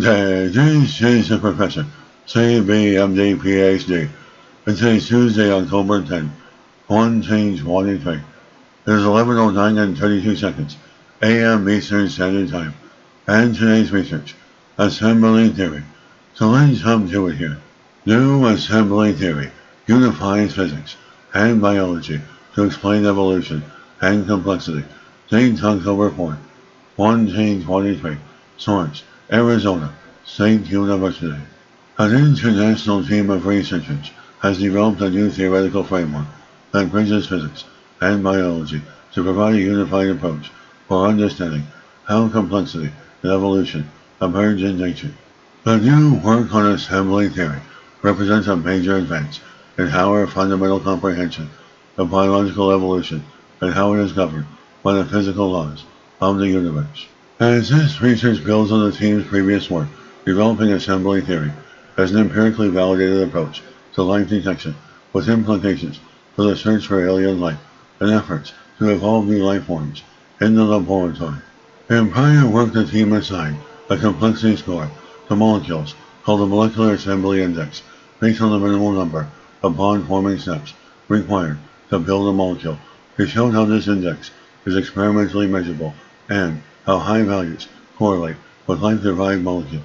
Okay, this is the Professor, CBMD PhD. It's Tuesday, October 10th, 2023. It is 11:09 and 32 seconds, AM Eastern Standard Time. And today's research, assembly theory. So let's jump to it here. New assembly theory unifies physics and biology to explain evolution and complexity. Date October 4th, 2023. Source, Arizona State University. An international team of researchers has developed a new theoretical framework that bridges physics and biology to provide a unified approach for understanding how complexity and evolution emerge in nature. The new work on assembly theory represents a major advance in our fundamental comprehension of biological evolution and how it is governed by the physical laws of the universe. As this research builds on the team's previous work, developing assembly theory as an empirically validated approach to life detection with implications for the search for alien life and efforts to evolve new life forms in the laboratory. In prior work, the team assigned a complexity score to molecules called the Molecular Assembly Index based on the minimal number of bond-forming steps required to build a molecule to show how this index is experimentally measurable and how high values correlate with life-derived molecules.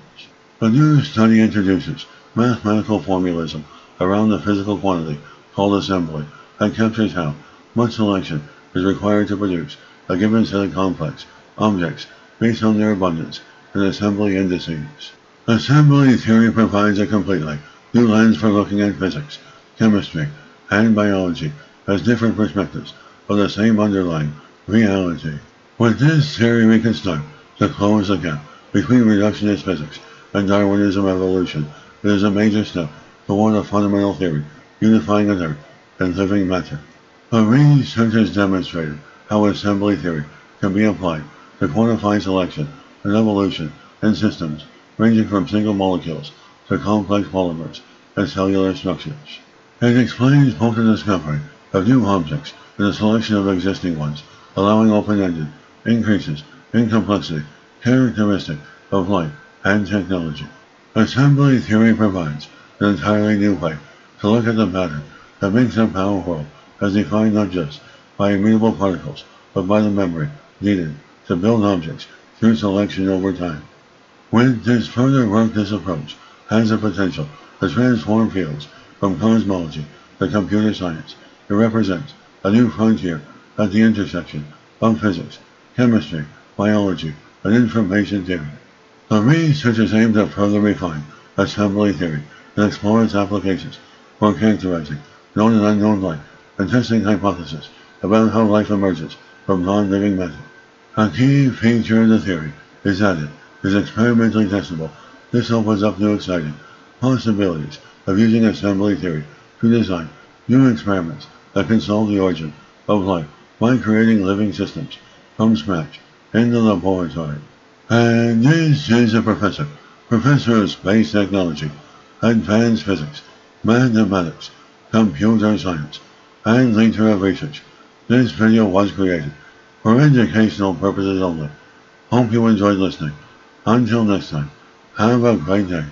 The new study introduces mathematical formalism around the physical quantity called assembly that captures how much selection is required to produce a given set of complex objects based on their abundance in assembly indices. Assembly theory provides a completely new lens for looking at physics, chemistry, and biology as different perspectives of the same underlying reality. With this theory, we can start to close the gap between reductionist physics and Darwinism evolution. It is a major step toward a fundamental theory unifying Earth and living matter. The researchers demonstrated how assembly theory can be applied to quantify selection and evolution in systems ranging from single molecules to complex polymers and cellular structures. It explains both the discovery of new objects and the selection of existing ones, allowing open-ended increases in complexity characteristic of life and technology. Assembly theory provides an entirely new way to look at the pattern that makes up our world as defined not just by immutable particles, but by the memory needed to build objects through selection over time. With this further work, this approach has the potential to transform fields from cosmology to computer science. It represents a new frontier at the intersection of physics, chemistry, biology, and information theory. The researchers aim to further refine assembly theory and explore its applications for characterizing known and unknown life and testing hypotheses about how life emerges from non-living matter. A key feature of the theory is that it is experimentally testable. This opens up new exciting possibilities of using assembly theory to design new experiments that can solve the origin of life by creating living systems from scratch in the laboratory. And this is a professor of space technology, advanced physics, mathematics, computer science, and leader of research. This video was created for educational purposes only. Hope you enjoyed listening. Until next time, have a great day.